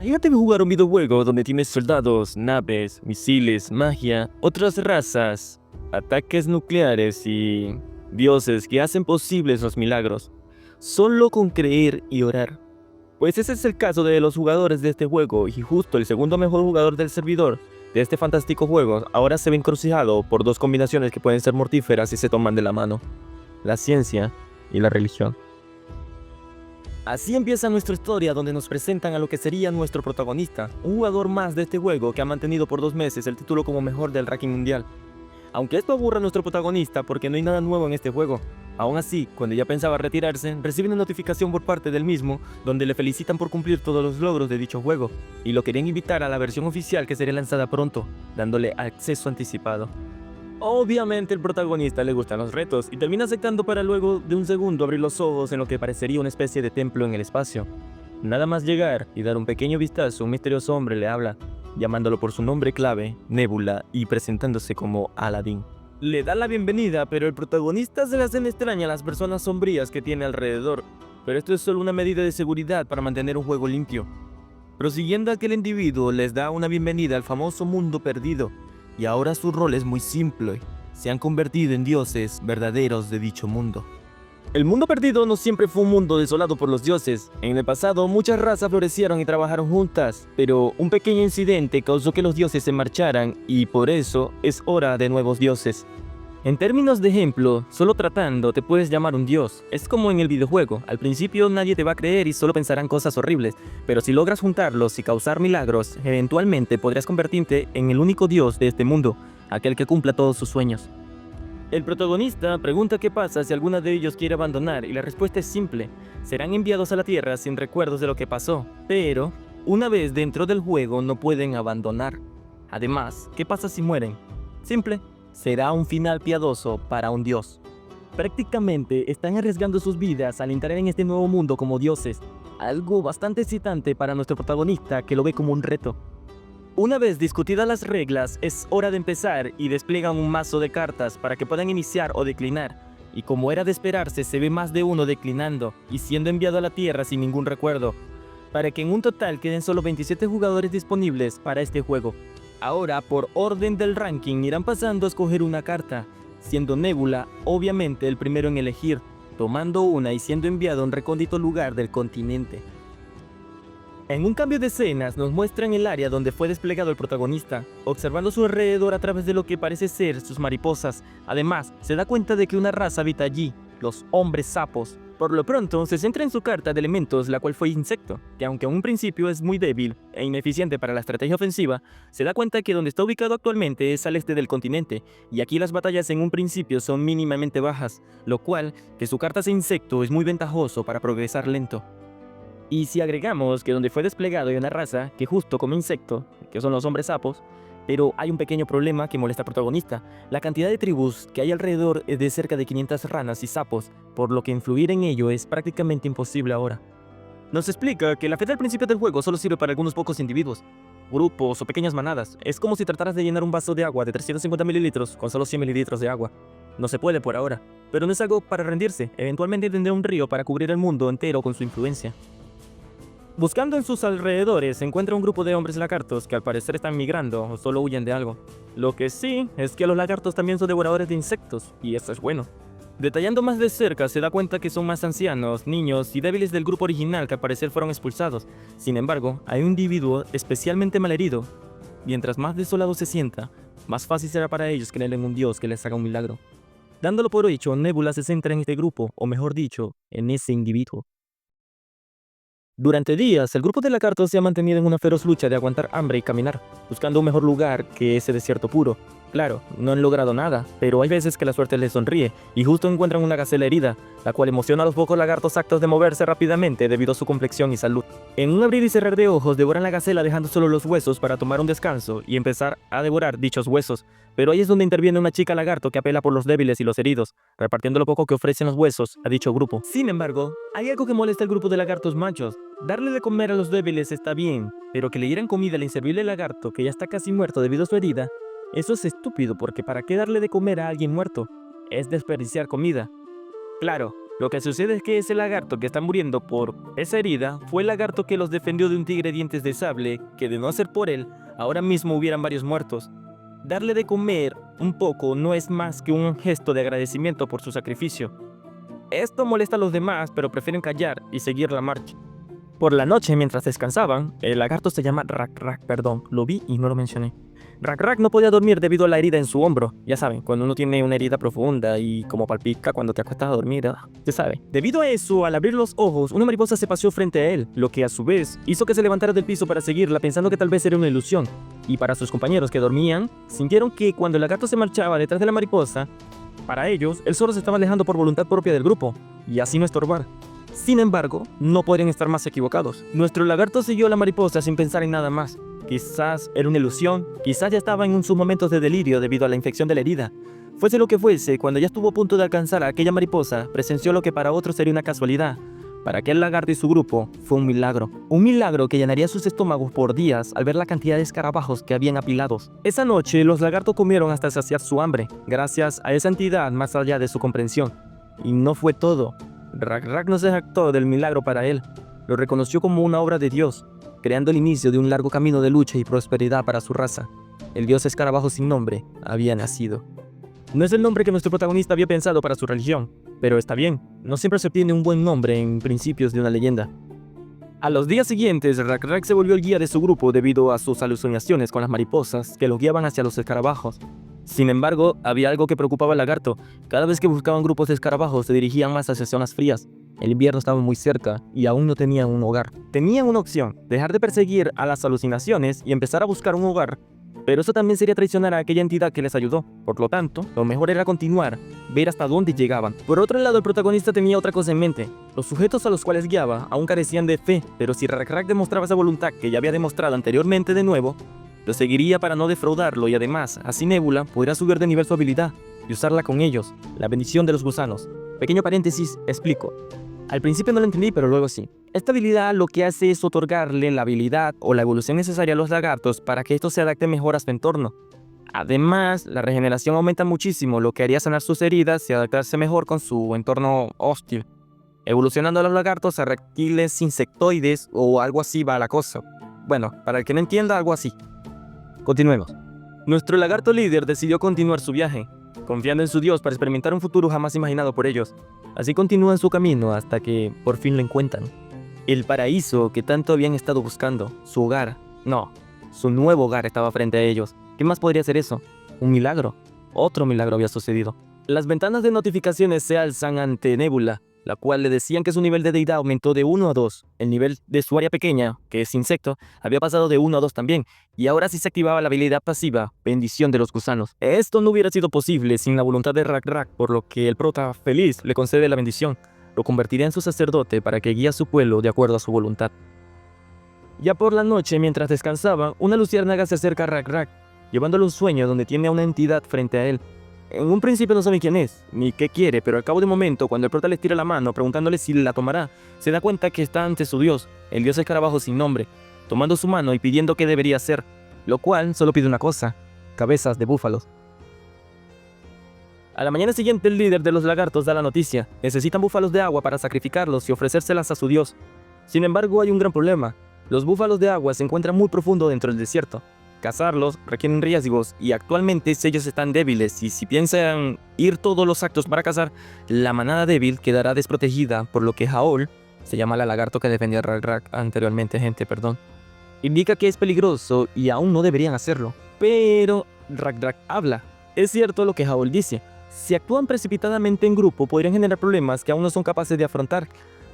Imagínate jugar un videojuego donde tienes soldados, naves, misiles, magia, otras razas, ataques nucleares y dioses que hacen posibles los milagros, solo con creer y orar. Pues ese es el caso de los jugadores de este juego, y justo el segundo mejor jugador del servidor de este fantástico juego ahora se ve encrucijado por dos combinaciones que pueden ser mortíferas si se toman de la mano: la ciencia y la religión. Así empieza nuestra historia, donde nos presentan a lo que sería nuestro protagonista, un jugador más de este juego que ha mantenido por 2 meses el título como mejor del ranking mundial. Aunque esto aburra a nuestro protagonista porque no hay nada nuevo en este juego. Aún así, cuando ya pensaba retirarse, recibe una notificación por parte del mismo, donde le felicitan por cumplir todos los logros de dicho juego, y lo querían invitar a la versión oficial que sería lanzada pronto, dándole acceso anticipado. Obviamente el protagonista le gustan los retos y termina aceptando para luego de un segundo abrir los ojos en lo que parecería una especie de templo en el espacio. Nada más llegar y dar un pequeño vistazo, un misterioso hombre le habla, llamándolo por su nombre clave, Nebula, y presentándose como Aladdin. Le da la bienvenida, pero el protagonista se le hacen extraña a las personas sombrías que tiene alrededor, pero esto es solo una medida de seguridad para mantener un juego limpio. Prosiguiendo, aquel individuo les da una bienvenida al famoso mundo perdido, y ahora su rol es muy simple: se han convertido en dioses verdaderos de dicho mundo. El mundo perdido no siempre fue un mundo desolado por los dioses. En el pasado muchas razas florecieron y trabajaron juntas, pero un pequeño incidente causó que los dioses se marcharan, y por eso es hora de nuevos dioses. En términos de ejemplo, solo tratando te puedes llamar un dios. Es como en el videojuego: al principio nadie te va a creer y solo pensarán cosas horribles, pero si logras juntarlos y causar milagros, eventualmente podrías convertirte en el único dios de este mundo, aquel que cumpla todos sus sueños. El protagonista pregunta qué pasa si alguno de ellos quiere abandonar, y la respuesta es simple: serán enviados a la Tierra sin recuerdos de lo que pasó, pero una vez dentro del juego no pueden abandonar. Además, ¿qué pasa si mueren? Simple: será un final piadoso para un dios. Prácticamente están arriesgando sus vidas al entrar en este nuevo mundo como dioses, algo bastante excitante para nuestro protagonista, que lo ve como un reto. Una vez discutidas las reglas, es hora de empezar y despliegan un mazo de cartas para que puedan iniciar o declinar, y como era de esperarse, se ve más de uno declinando y siendo enviado a la Tierra sin ningún recuerdo, para que en un total queden solo 27 jugadores disponibles para este juego. Ahora, por orden del ranking, irán pasando a escoger una carta, siendo Nebula obviamente el primero en elegir, tomando una y siendo enviado a un recóndito lugar del continente. En un cambio de escenas nos muestran el área donde fue desplegado el protagonista, observando su alrededor a través de lo que parece ser sus mariposas. Además, se da cuenta de que una raza habita allí, los hombres sapos. Por lo pronto, se centra en su carta de elementos, la cual fue insecto, que aunque en un principio es muy débil e ineficiente para la estrategia ofensiva, se da cuenta que donde está ubicado actualmente es al este del continente, y aquí las batallas en un principio son mínimamente bajas, lo cual, que su carta sea insecto, es muy ventajoso para progresar lento. Y si agregamos que donde fue desplegado hay una raza que justo come insecto, que son los hombres sapos, pero hay un pequeño problema que molesta al protagonista: la cantidad de tribus que hay alrededor es de cerca de 500 ranas y sapos, por lo que influir en ello es prácticamente imposible ahora. Nos explica que la fe del principio del juego solo sirve para algunos pocos individuos, grupos o pequeñas manadas. Es como si trataras de llenar un vaso de agua de 350 mililitros con solo 100 mililitros de agua. No se puede por ahora, pero no es algo para rendirse. Eventualmente tendrá un río para cubrir el mundo entero con su influencia. Buscando en sus alrededores, se encuentra un grupo de hombres lagartos que al parecer están migrando o solo huyen de algo. Lo que sí es que los lagartos también son devoradores de insectos, y esto es bueno. Detallando más de cerca, se da cuenta que son más ancianos, niños y débiles del grupo original, que al parecer fueron expulsados. Sin embargo, hay un individuo especialmente malherido. Mientras más desolado se sienta, más fácil será para ellos creer en un dios que les haga un milagro. Dándolo por hecho, Nebula se centra en este grupo, o mejor dicho, en ese individuo. Durante días, el grupo de lagartos se ha mantenido en una feroz lucha de aguantar hambre y caminar, buscando un mejor lugar que ese desierto puro. Claro, no han logrado nada, pero hay veces que la suerte les sonríe, y justo encuentran una gacela herida, la cual emociona a los pocos lagartos actos de moverse rápidamente debido a su complexión y salud. En un abrir y cerrar de ojos, devoran la gacela dejando solo los huesos para tomar un descanso y empezar a devorar dichos huesos. Pero ahí es donde interviene una chica lagarto que apela por los débiles y los heridos, repartiendo lo poco que ofrecen los huesos a dicho grupo. Sin embargo, hay algo que molesta al grupo de lagartos machos. Darle de comer a los débiles está bien, pero que le dieran comida al inservible lagarto que ya está casi muerto debido a su herida, eso es estúpido, porque ¿para qué darle de comer a alguien muerto? Es desperdiciar comida. Claro, Lo que sucede es que ese lagarto que está muriendo por esa herida fue el lagarto que los defendió de un tigre dientes de sable, que de no ser por él, ahora mismo hubieran varios muertos. Darle de comer un poco no es más que un gesto de agradecimiento por su sacrificio. Esto molesta a los demás, pero prefieren callar y seguir la marcha. Por la noche, mientras descansaban, el lagarto se llama Rak, perdón, lo vi y no lo mencioné. Rak no podía dormir debido a la herida en su hombro. Ya saben, cuando uno tiene una herida profunda y como palpica cuando te acuestas a dormir, se sabe. Debido a eso, al abrir los ojos, una mariposa se paseó frente a él, lo que a su vez hizo que se levantara del piso para seguirla pensando que tal vez era una ilusión. Y para sus compañeros que dormían, sintieron que cuando el lagarto se marchaba detrás de la mariposa, para ellos, él solo se estaba alejando por voluntad propia del grupo, y así no estorbar. Sin embargo, no podrían estar más equivocados. Nuestro lagarto siguió a la mariposa sin pensar en nada más. Quizás era una ilusión, quizás ya estaba en sus momentos de delirio debido a la infección de la herida. Fuese lo que fuese, cuando ya estuvo a punto de alcanzar a aquella mariposa, presenció lo que para otros sería una casualidad. Para aquel lagarto y su grupo, fue un milagro. Un milagro que llenaría sus estómagos por días al ver la cantidad de escarabajos que habían apilados. Esa noche, los lagartos comieron hasta saciar su hambre, gracias a esa entidad más allá de su comprensión. Y no fue todo. Rak no se jactó del milagro para él. Lo reconoció como una obra de Dios, creando el inicio de un largo camino de lucha y prosperidad para su raza. El dios escarabajo sin nombre había nacido. No es el nombre que nuestro protagonista había pensado para su religión, pero está bien, no siempre se obtiene un buen nombre en principios de una leyenda. A los días siguientes, Rak se volvió el guía de su grupo debido a sus alucinaciones con las mariposas que lo guiaban hacia los escarabajos. Sin embargo, había algo que preocupaba al lagarto. Cada vez que buscaban grupos de escarabajos se dirigían más hacia zonas frías. El invierno estaba muy cerca y aún no tenían un hogar. Tenían una opción, dejar de perseguir a las alucinaciones y empezar a buscar un hogar. Pero eso también sería traicionar a aquella entidad que les ayudó. Por lo tanto, lo mejor era continuar, ver hasta dónde llegaban. Por otro lado, el protagonista tenía otra cosa en mente. Los sujetos a los cuales guiaba aún carecían de fe, pero si Rak demostraba esa voluntad que ya había demostrado anteriormente de nuevo, lo seguiría para no defraudarlo y además, así Nebula podría subir de nivel su habilidad y usarla con ellos, la bendición de los gusanos. Pequeño paréntesis, explico. Al principio no lo entendí, pero luego sí. Esta habilidad lo que hace es otorgarle la habilidad o la evolución necesaria a los lagartos para que estos se adapten mejor a su entorno. Además, la regeneración aumenta muchísimo, lo que haría sanar sus heridas y adaptarse mejor con su entorno hostil, evolucionando a los lagartos a reptiles insectoides o algo así va la cosa. Bueno, para el que no entienda, algo así. Continuemos. Nuestro lagarto líder decidió continuar su viaje, confiando en su dios para experimentar un futuro jamás imaginado por ellos. Así continúan su camino hasta que por fin lo encuentran. El paraíso que tanto habían estado buscando, su hogar. No, su nuevo hogar estaba frente a ellos. ¿Qué más podría ser eso? ¿Un milagro? Otro milagro había sucedido. Las ventanas de notificaciones se alzan ante Nebula, la cual le decían que su nivel de deidad aumentó de 1 a 2. El nivel de su área pequeña, que es insecto, había pasado de 1 a 2 también, y ahora sí se activaba la habilidad pasiva, bendición de los gusanos. Esto no hubiera sido posible sin la voluntad de Rak, por lo que el prota feliz le concede la bendición. Lo convertirá en su sacerdote para que guíe a su pueblo de acuerdo a su voluntad. Ya por la noche, mientras descansaba, una luciérnaga se acerca a Rak, llevándole un sueño donde tiene a una entidad frente a él. En un principio no sabe quién es, ni qué quiere, pero al cabo de un momento, cuando el prota le tira la mano preguntándole si la tomará, se da cuenta que está ante su dios, el dios escarabajo sin nombre, tomando su mano y pidiendo qué debería hacer, lo cual solo pide una cosa: cabezas de búfalos. A la mañana siguiente, el líder de los lagartos da la noticia: necesitan búfalos de agua para sacrificarlos y ofrecérselas a su dios. Sin embargo, hay un gran problema: los búfalos de agua se encuentran muy profundo dentro del desierto. Cazarlos requieren riesgos y actualmente ellos están débiles, y si piensan ir todos los actos para cazar, la manada débil quedará desprotegida, por lo que Haol, se llama la lagarto que defendía a Rak anteriormente, gente, perdón, indica que es peligroso y aún no deberían hacerlo. Pero Rak habla. Es cierto lo que Haol dice: si actúan precipitadamente en grupo podrían generar problemas que aún no son capaces de afrontar,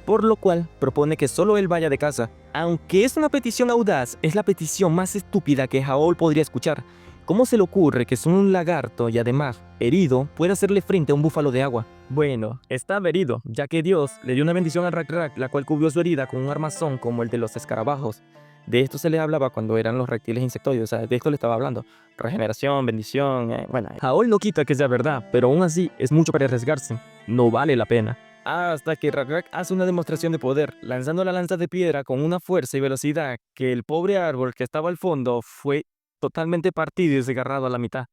por lo cual propone que solo él vaya de caza. Aunque es una petición audaz, es la petición más estúpida que Haol podría escuchar. ¿Cómo se le ocurre que solo un lagarto y además herido puede hacerle frente a un búfalo de agua? Bueno, estaba herido, ya que Dios le dio una bendición a Rak, la cual cubrió su herida con un armazón como el de los escarabajos. De esto se le hablaba cuando eran los reptiles insectoides, o sea, de esto le estaba hablando. Regeneración, bendición, bueno. Haol no quita que sea verdad, pero aún así es mucho para arriesgarse. No vale la pena. Hasta que Rak hace una demostración de poder, lanzando la lanza de piedra con una fuerza y velocidad que el pobre árbol que estaba al fondo fue totalmente partido y desgarrado a la mitad.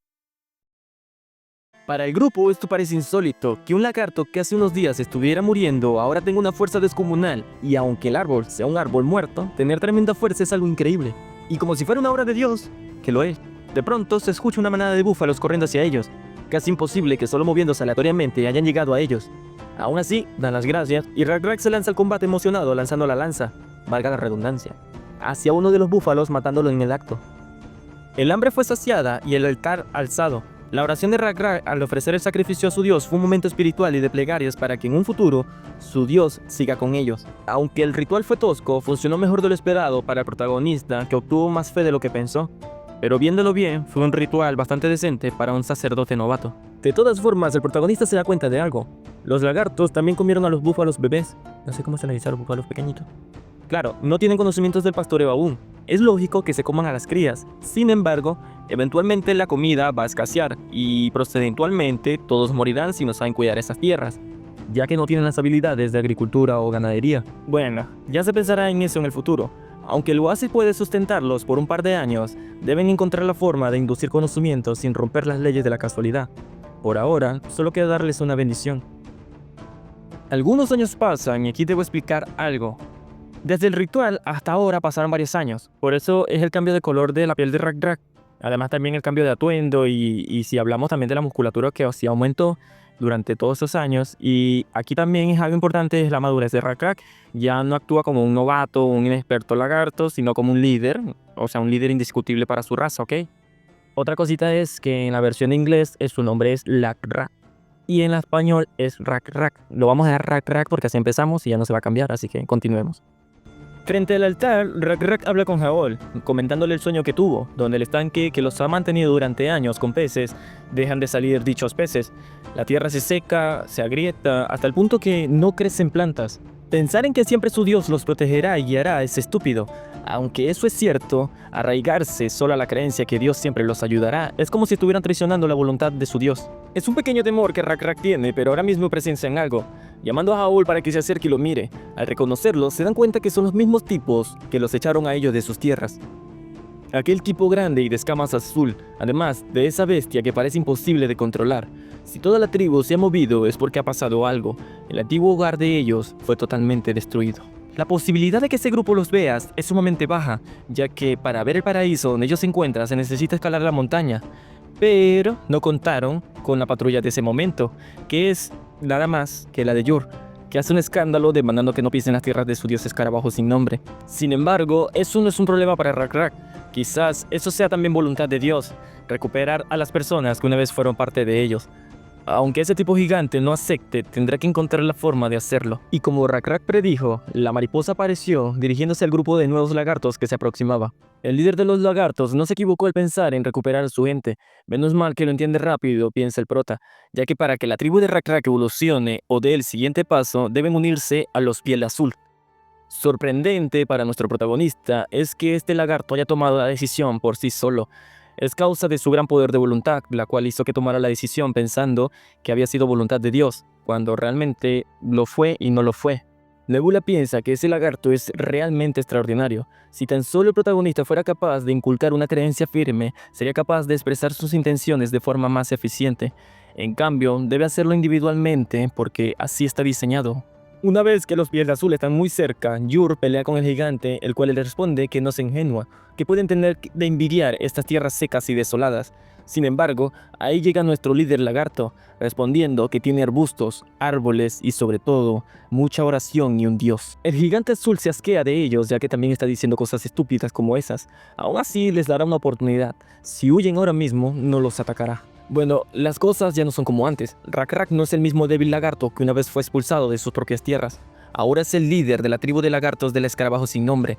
Para el grupo esto parece insólito, que un lagarto que hace unos días estuviera muriendo ahora tenga una fuerza descomunal, y aunque el árbol sea un árbol muerto, tener tremenda fuerza es algo increíble. Y como si fuera una obra de Dios, que lo es, de pronto se escucha una manada de búfalos corriendo hacia ellos. Casi imposible que solo moviéndose aleatoriamente hayan llegado a ellos. Aún así, dan las gracias y Rak se lanza al combate emocionado lanzando la lanza, valga la redundancia, hacia uno de los búfalos matándolo en el acto. El hambre fue saciada y el altar alzado. La oración de Rak al ofrecer el sacrificio a su dios fue un momento espiritual y de plegarias para que en un futuro su dios siga con ellos. Aunque el ritual fue tosco, funcionó mejor de lo esperado para el protagonista, que obtuvo más fe de lo que pensó. Pero viéndolo bien, fue un ritual bastante decente para un sacerdote novato. De todas formas, el protagonista se da cuenta de algo. Los lagartos también comieron a los búfalos bebés. No sé cómo se les dice a los búfalos pequeñitos. Claro, no tienen conocimientos del pastoreo aún. Es lógico que se coman a las crías. Sin embargo, eventualmente la comida va a escasear y procedentualmente todos morirán si no saben cuidar esas tierras, ya que no tienen las habilidades de agricultura o ganadería. Bueno, ya se pensará en eso en el futuro. Aunque el oasis puede sustentarlos por un par de años, deben encontrar la forma de inducir conocimientos sin romper las leyes de la casualidad. Por ahora, solo queda darles una bendición. Algunos años pasan y aquí debo explicar algo. Desde el ritual hasta ahora pasaron varios años, por eso es el cambio de color de la piel de Rak. Además también el cambio de atuendo y si hablamos también de la musculatura que sí aumentó durante todos esos años. Y aquí también es algo importante, es la madurez de Rak. Ya no actúa como un novato, un inexperto lagarto, sino como un líder, o sea, un líder indiscutible para su raza, ¿ok? Otra cosita es que en la versión de inglés su nombre es Lakra y en la español es Rak. Lo vamos a dejar Rak porque así empezamos y ya no se va a cambiar, así que continuemos. Frente al altar, Rak habla con Haol, comentándole el sueño que tuvo, donde el estanque que los ha mantenido durante años con peces, dejan de salir dichos peces. La tierra se seca, se agrieta, hasta el punto que no crecen plantas. Pensar en que siempre su Dios los protegerá y guiará es estúpido. Aunque eso es cierto, arraigarse solo a la creencia que Dios siempre los ayudará es como si estuvieran traicionando la voluntad de su Dios. Es un pequeño temor que Rak tiene, pero ahora mismo presencia en algo. Llamando a Haol para que se acerque y lo mire. Al reconocerlo, se dan cuenta que son los mismos tipos que los echaron a ellos de sus tierras. Aquel tipo grande y de escamas azul, además de esa bestia que parece imposible de controlar. Si toda la tribu se ha movido es porque ha pasado algo. El antiguo hogar de ellos fue totalmente destruido. La posibilidad de que ese grupo los veas es sumamente baja, ya que para ver el paraíso donde ellos se encuentran se necesita escalar la montaña. Pero no contaron con la patrulla de ese momento, que es nada más que la de Yur, que hace un escándalo demandando que no pisen las tierras de su dios escarabajo sin nombre. Sin embargo, eso no es un problema para Rak. Quizás eso sea también voluntad de Dios, recuperar a las personas que una vez fueron parte de ellos. Aunque ese tipo gigante no acepte, tendrá que encontrar la forma de hacerlo. Y como Rak predijo, la mariposa apareció dirigiéndose al grupo de nuevos lagartos que se aproximaba. El líder de los lagartos no se equivocó al pensar en recuperar a su gente. Menos mal que lo entiende rápido, piensa el prota, ya que para que la tribu de Rak evolucione o dé el siguiente paso, deben unirse a los piel azul. Sorprendente para nuestro protagonista es que este lagarto haya tomado la decisión por sí solo. Es causa de su gran poder de voluntad, la cual hizo que tomara la decisión pensando que había sido voluntad de Dios, cuando realmente lo fue y no lo fue. Nebula piensa que ese lagarto es realmente extraordinario. Si tan solo el protagonista fuera capaz de inculcar una creencia firme, sería capaz de expresar sus intenciones de forma más eficiente. En cambio, debe hacerlo individualmente porque así está diseñado. Una vez que los pies azules están muy cerca, Yur pelea con el gigante, el cual le responde que no es ingenua, que pueden tener de envidiar estas tierras secas y desoladas. Sin embargo, ahí llega nuestro líder lagarto, respondiendo que tiene arbustos, árboles y sobre todo, mucha oración y un dios. El gigante azul se asquea de ellos, ya que también está diciendo cosas estúpidas como esas. Aún así, les dará una oportunidad. Si huyen ahora mismo, no los atacará. Bueno, las cosas ya no son como antes. Rak no es el mismo débil lagarto que una vez fue expulsado de sus propias tierras. Ahora es el líder de la tribu de lagartos del escarabajo sin nombre.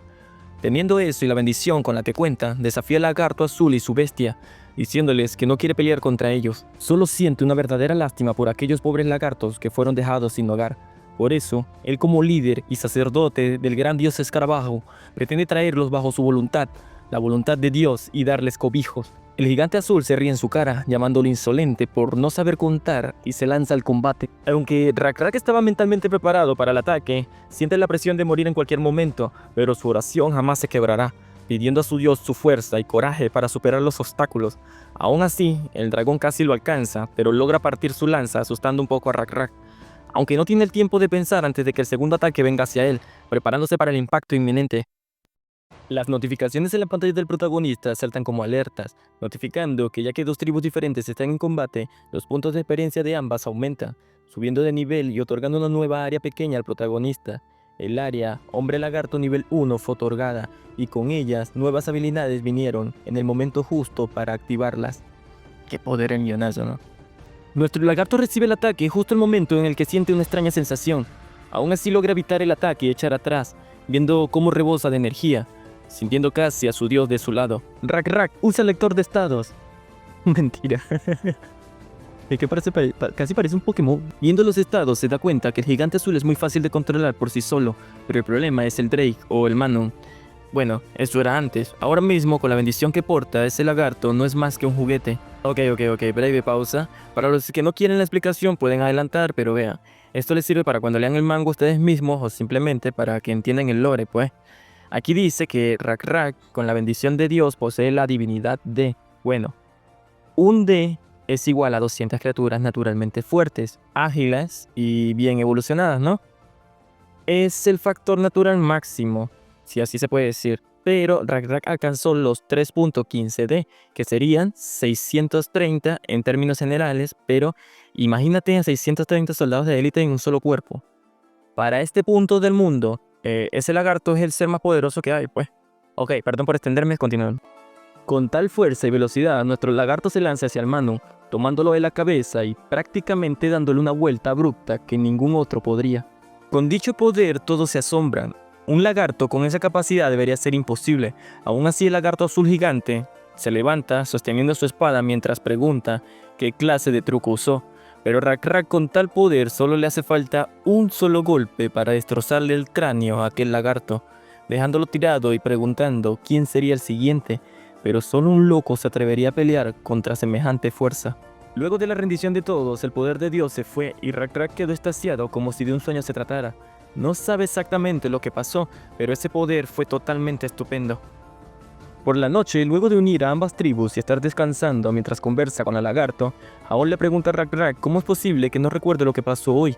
Teniendo eso y la bendición con la que cuenta, desafía al lagarto azul y su bestia, diciéndoles que no quiere pelear contra ellos. Solo siente una verdadera lástima por aquellos pobres lagartos que fueron dejados sin hogar. Por eso, él como líder y sacerdote del gran dios escarabajo, pretende traerlos bajo su voluntad, la voluntad de Dios, y darles cobijos. El gigante azul se ríe en su cara, llamándolo insolente por no saber contar, y se lanza al combate. Aunque Rak estaba mentalmente preparado para el ataque, siente la presión de morir en cualquier momento, pero su oración jamás se quebrará. pidiendo a su dios su fuerza y coraje para superar los obstáculos. Aún así, el dragón casi lo alcanza, pero logra partir su lanza asustando un poco a Rak-Rak, aunque no tiene el tiempo de pensar antes de que el segundo ataque venga hacia él, preparándose para el impacto inminente. Las notificaciones en la pantalla del protagonista saltan como alertas, notificando que ya que dos tribus diferentes están en combate, los puntos de experiencia de ambas aumentan, subiendo de nivel y otorgando una nueva área pequeña al protagonista. El área Hombre Lagarto nivel 1 fue otorgada, y con ellas nuevas habilidades vinieron en el momento justo para activarlas. Qué poder el guionazo, ¿no? Nuestro lagarto recibe el ataque justo el momento en el que siente una extraña sensación. Aún así logra evitar el ataque y echar atrás, viendo cómo rebosa de energía, sintiendo casi a su dios de su lado. Rak-Rak usa el lector de estados. Mentira. Es que casi parece un Pokémon. Viendo los estados se da cuenta que el gigante azul es muy fácil de controlar por sí solo, pero el problema es el Drake o el Manon. Bueno, eso era antes. Ahora mismo, con la bendición que porta, ese lagarto no es más que un juguete. Ok, breve pausa. Para los que no quieren la explicación pueden adelantar, pero vea, esto les sirve para cuando lean el manga ustedes mismos o simplemente para que entiendan el lore, pues. Aquí dice que Rak-Rak, con la bendición de Dios, posee la divinidad de... Bueno, un D es igual a 200 criaturas naturalmente fuertes, ágiles y bien evolucionadas, ¿no? Es el factor natural máximo, si así se puede decir. Pero Rak-Rak alcanzó los 3.15 D, que serían 630 en términos generales, pero imagínate a 630 soldados de élite en un solo cuerpo. Para este punto del mundo, ese lagarto es el ser más poderoso que hay, pues. Ok, perdón por extenderme, continuando. Con tal fuerza y velocidad, nuestro lagarto se lanza hacia el Manon, tomándolo de la cabeza y prácticamente dándole una vuelta abrupta que ningún otro podría. Con dicho poder todos se asombran. Un lagarto con esa capacidad debería ser imposible. Aún así el lagarto azul gigante se levanta sosteniendo su espada mientras pregunta qué clase de truco usó. Pero Rak-Rak con tal poder solo le hace falta un solo golpe para destrozarle el cráneo a aquel lagarto, dejándolo tirado y preguntando quién sería el siguiente, pero solo un loco se atrevería a pelear contra semejante fuerza. Luego de la rendición de todos, el poder de Dios se fue y Rak-Rak quedó extasiado como si de un sueño se tratara. No sabe exactamente lo que pasó, pero ese poder fue totalmente estupendo. Por la noche, luego de unir a ambas tribus y estar descansando mientras conversa con el lagarto, Haol le pregunta a Rak-Rak cómo es posible que no recuerde lo que pasó hoy.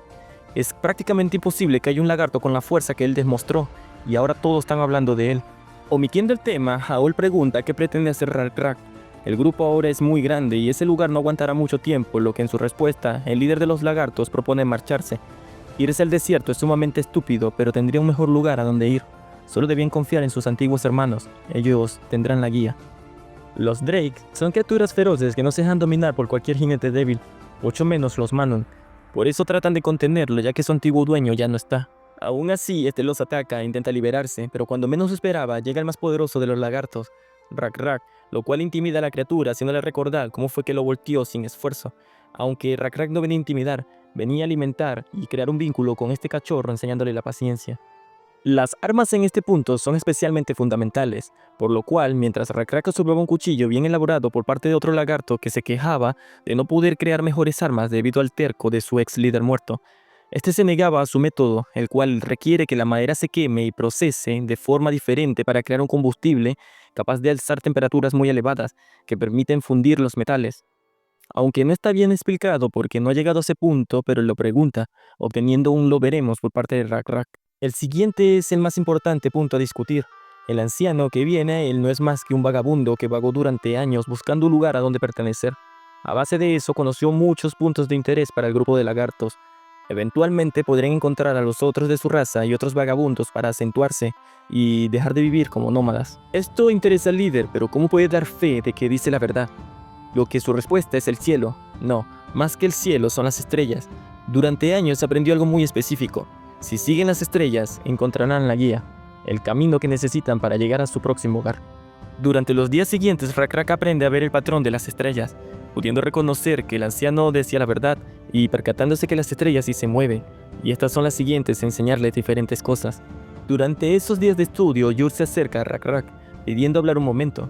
Es prácticamente imposible que haya un lagarto con la fuerza que él demostró, y ahora todos están hablando de él. Omitiendo el tema, Haol pregunta qué pretende hacer Rak-Rak. El grupo ahora es muy grande y ese lugar no aguantará mucho tiempo, lo que en su respuesta, el líder de los lagartos propone marcharse. Irse al desierto es sumamente estúpido, pero tendría un mejor lugar a donde ir. Solo debían confiar en sus antiguos hermanos, ellos tendrán la guía. Los Drake son criaturas feroces que no se dejan dominar por cualquier jinete débil, mucho menos los Manon. Por eso tratan de contenerlo ya que su antiguo dueño ya no está. Aún así, este los ataca e intenta liberarse, pero cuando menos lo esperaba llega el más poderoso de los lagartos, Rak-Rak, lo cual intimida a la criatura haciéndole recordar cómo fue que lo volteó sin esfuerzo. Aunque Rak-Rak no venía a intimidar, venía a alimentar y crear un vínculo con este cachorro enseñándole la paciencia. Las armas en este punto son especialmente fundamentales, por lo cual mientras Rak-Rak observaba un cuchillo bien elaborado por parte de otro lagarto que se quejaba de no poder crear mejores armas debido al terco de su ex líder muerto, este se negaba a su método, el cual requiere que la madera se queme y procese de forma diferente para crear un combustible capaz de alzar temperaturas muy elevadas que permiten fundir los metales. Aunque no está bien explicado porque no ha llegado a ese punto, pero lo pregunta, obteniendo un lo veremos por parte de Rak-Rak. El siguiente es el más importante punto a discutir. El anciano que viene a él no es más que un vagabundo que vagó durante años buscando un lugar a donde pertenecer. A base de eso conoció muchos puntos de interés para el grupo de lagartos. Eventualmente podrían encontrar a los otros de su raza y otros vagabundos para acentuarse y dejar de vivir como nómadas. Esto interesa al líder, pero ¿cómo puede dar fe de que dice la verdad? Lo que su respuesta es el cielo. No, más que el cielo son las estrellas. Durante años aprendió algo muy específico. Si siguen las estrellas, encontrarán la guía, el camino que necesitan para llegar a su próximo hogar. Durante los días siguientes, Rak-Rak aprende a ver el patrón de las estrellas, pudiendo reconocer que el anciano decía la verdad y percatándose que las estrellas sí se mueven, y estas son las siguientes a enseñarle diferentes cosas. Durante esos días de estudio, Yur se acerca a Rak-Rak, pidiendo hablar un momento.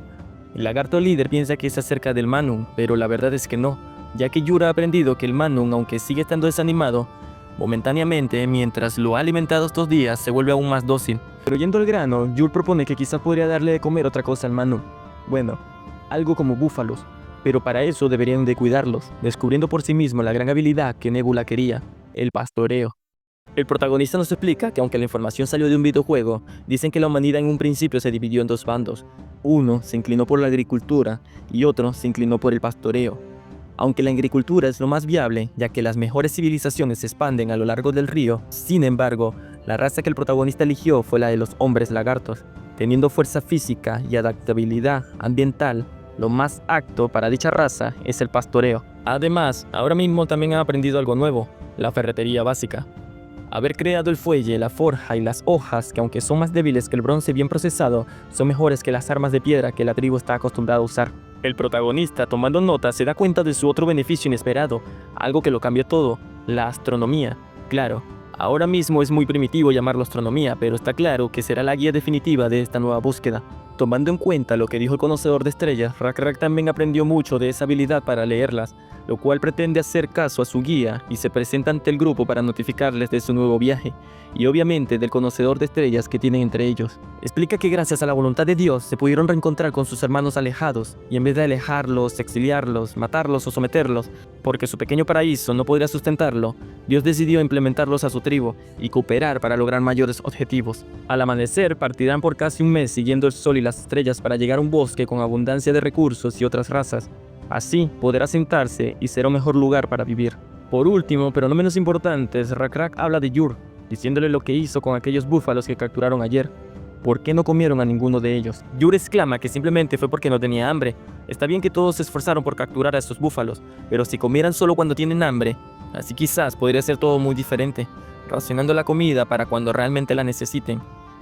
El lagarto líder piensa que es acerca del Manon, pero la verdad es que no, ya que Yur ha aprendido que el Manon, aunque sigue estando desanimado, Momentáneamente, mientras lo ha alimentado estos días, se vuelve aún más dócil. Pero yendo al grano, Yur propone que quizás podría darle de comer otra cosa al Manu. Bueno, algo como búfalos. Pero para eso deberían de cuidarlos, descubriendo por sí mismo la gran habilidad que Nebula quería, el pastoreo. El protagonista nos explica que aunque la información salió de un videojuego, dicen que la humanidad en un principio se dividió en dos bandos. Uno se inclinó por la agricultura y otro se inclinó por el pastoreo. Aunque la agricultura es lo más viable, ya que las mejores civilizaciones se expanden a lo largo del río, sin embargo, la raza que el protagonista eligió fue la de los hombres lagartos. Teniendo fuerza física y adaptabilidad ambiental, lo más apto para dicha raza es el pastoreo. Además, ahora mismo también ha aprendido algo nuevo, la ferretería básica. Haber creado el fuelle, la forja y las hojas, que aunque son más débiles que el bronce bien procesado, son mejores que las armas de piedra que la tribu está acostumbrada a usar. El protagonista, tomando nota, se da cuenta de su otro beneficio inesperado, algo que lo cambió todo, la astronomía. Claro, ahora mismo es muy primitivo llamarlo astronomía, pero está claro que será la guía definitiva de esta nueva búsqueda. Tomando en cuenta lo que dijo el conocedor de estrellas, Rak también aprendió mucho de esa habilidad para leerlas, lo cual pretende hacer caso a su guía y se presenta ante el grupo para notificarles de su nuevo viaje, y obviamente del conocedor de estrellas que tienen entre ellos. Explica que gracias a la voluntad de Dios se pudieron reencontrar con sus hermanos alejados, y en vez de alejarlos, exiliarlos, matarlos o someterlos, porque su pequeño paraíso no podría sustentarlo, Dios decidió implementarlos a su tribu y cooperar para lograr mayores objetivos. Al amanecer partirán por casi un mes siguiendo el sol y las estrellas para llegar a un bosque con abundancia de recursos y otras razas. Así podrá asentarse y será un mejor lugar para vivir. Por último, pero no menos importante, Rak habla de Yur, diciéndole lo que hizo con aquellos búfalos que capturaron ayer. ¿Por qué no comieron a ninguno de ellos? Yur exclama que simplemente fue porque no tenía hambre. Está bien que todos se esforzaron por capturar a estos búfalos, pero si comieran solo cuando tienen hambre, así quizás podría ser todo muy diferente, racionando la comida para cuando realmente la necesiten.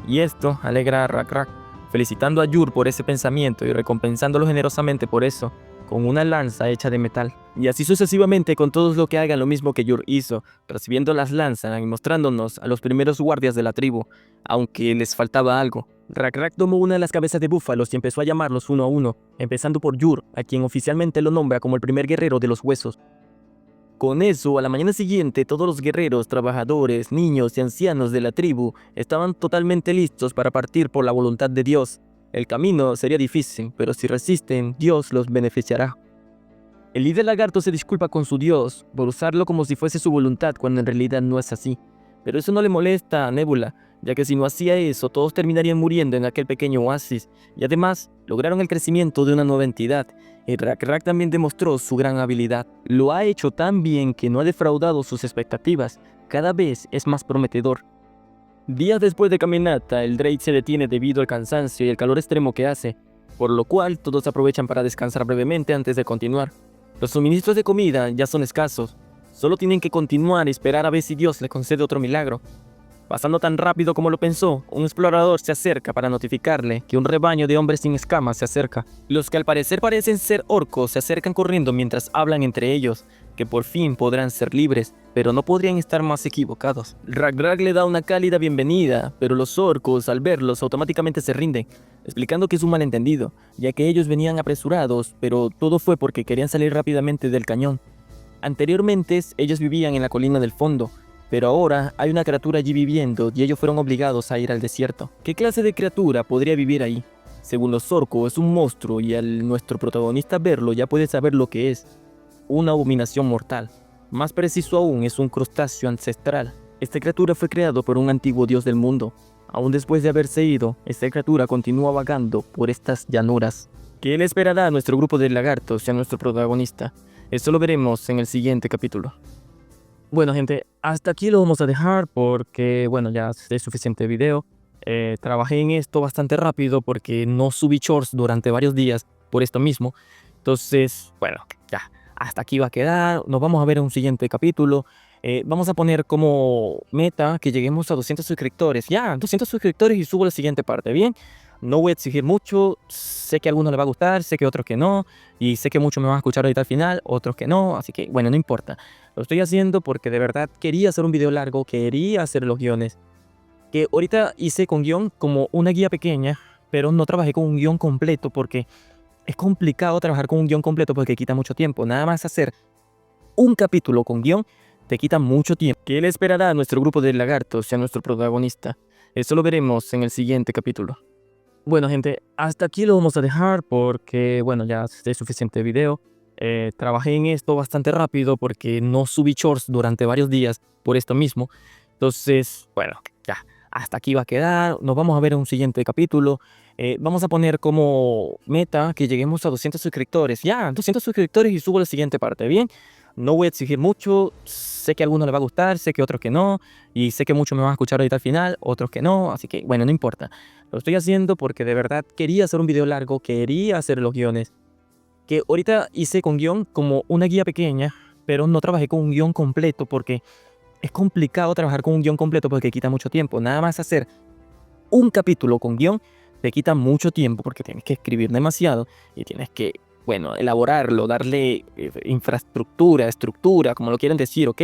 Y esto alegra a Rak, felicitando a Yur por ese pensamiento y recompensándolo generosamente por eso, con una lanza hecha de metal. Y así sucesivamente con todos los que hagan lo mismo que Yur hizo, recibiendo las lanzas y mostrándonos a los primeros guardias de la tribu, aunque les faltaba algo. Rak tomó una de las cabezas de búfalos y empezó a llamarlos uno a uno, empezando por Yur, a quien oficialmente lo nombra como el primer guerrero de los huesos. Con eso, a la mañana siguiente, todos los guerreros, trabajadores, niños y ancianos de la tribu estaban totalmente listos para partir por la voluntad de Dios. El camino sería difícil, pero si resisten, Dios los beneficiará. El líder lagarto se disculpa con su Dios por usarlo como si fuese su voluntad cuando en realidad no es así. Pero eso no le molesta a Nebula, ya que si no hacía eso, todos terminarían muriendo en aquel pequeño oasis. Y además, lograron el crecimiento de una nueva entidad. Y Rak también demostró su gran habilidad. Lo ha hecho tan bien que no ha defraudado sus expectativas. Cada vez es más prometedor. Días después de caminata, el Drake se detiene debido al cansancio y el calor extremo que hace, por lo cual todos aprovechan para descansar brevemente antes de continuar. Los suministros de comida ya son escasos, solo tienen que continuar y esperar a ver si Dios le concede otro milagro. Pasando tan rápido como lo pensó, un explorador se acerca para notificarle que un rebaño de hombres sin escamas se acerca. Los que al parecer parecen ser orcos se acercan corriendo mientras hablan entre ellos, que por fin podrán ser libres, pero no podrían estar más equivocados. Rak le da una cálida bienvenida, pero los orcos al verlos automáticamente se rinden, explicando que es un malentendido, ya que ellos venían apresurados, pero todo fue porque querían salir rápidamente del cañón. Anteriormente, ellos vivían en la colina del fondo, pero ahora hay una criatura allí viviendo y ellos fueron obligados a ir al desierto. ¿Qué clase de criatura podría vivir ahí? Según los orcos, es un monstruo y al nuestro protagonista verlo ya puede saber lo que es. Una abominación mortal. Más preciso aún, es un crustáceo ancestral. Esta criatura fue creado por un antiguo dios del mundo. Aún después de haberse ido, esta criatura continúa vagando por estas llanuras. ¿Qué le esperará a nuestro grupo de lagartos y a nuestro protagonista? Esto lo veremos en el siguiente capítulo. Bueno, gente, hasta aquí lo vamos a dejar porque, bueno, ya es suficiente video. Trabajé en esto bastante rápido porque no subí shorts durante varios días por esto mismo. Entonces, bueno, ya, hasta aquí va a quedar. Nos vamos a ver en un siguiente capítulo. Vamos a poner como meta que lleguemos a 200 suscriptores. Ya, 200 suscriptores y subo la siguiente parte, ¿bien? No voy a exigir mucho, sé que a algunos les va a gustar, sé que a otros que no, y sé que muchos me van a escuchar ahorita al final, otros que no, así que bueno, no importa. Lo estoy haciendo porque de verdad quería hacer un video largo, quería hacer los guiones, que ahorita hice con guión como una guía pequeña, pero no trabajé con un guión completo porque es complicado trabajar con un guión completo porque quita mucho tiempo. Nada más hacer un capítulo con guión te quita mucho tiempo. ¿Qué le esperará a nuestro grupo de lagartos y a nuestro protagonista? Eso lo veremos en el siguiente capítulo. Bueno, gente, hasta aquí lo vamos a dejar porque, bueno, ya es suficiente video. Trabajé en esto bastante rápido porque no subí shorts durante varios días por esto mismo. Entonces, bueno, ya, hasta aquí va a quedar. Nos vamos a ver en un siguiente capítulo. Vamos a poner como meta que lleguemos a 200 suscriptores. Ya, 200 suscriptores y subo la siguiente parte, ¿bien? No voy a exigir mucho. Sé que a algunos les va a gustar, sé que otros que no. Y sé que muchos me van a escuchar ahorita al final, otros que no. Así que, bueno, no importa. Lo estoy haciendo porque de verdad quería hacer un video largo, quería hacer los guiones. Que ahorita hice con guión como una guía pequeña, pero no trabajé con un guión completo porque es complicado trabajar con un guión completo porque quita mucho tiempo. Nada más hacer un capítulo con guión te quita mucho tiempo porque tienes que escribir demasiado y tienes que, bueno, elaborarlo, darle infraestructura, estructura, como lo quieran decir, ¿ok?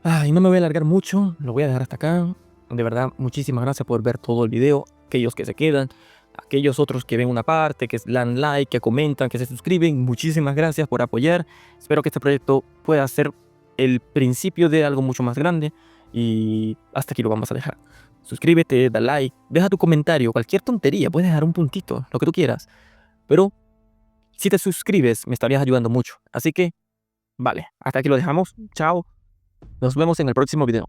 Ay, no me voy a alargar mucho, lo voy a dejar hasta acá. De verdad, muchísimas gracias por ver todo el video, aquellos que se quedan, aquellos otros que ven una parte, que le dan like, que comentan, que se suscriben. Muchísimas gracias por apoyar. Espero que este proyecto pueda ser el principio de algo mucho más grande y hasta aquí lo vamos a dejar. Suscríbete, da like, deja tu comentario, cualquier tontería, puedes dejar un puntito, lo que tú quieras. Pero si te suscribes me estarías ayudando mucho. Así que, vale, hasta aquí lo dejamos. Chao. Nos vemos en el próximo video.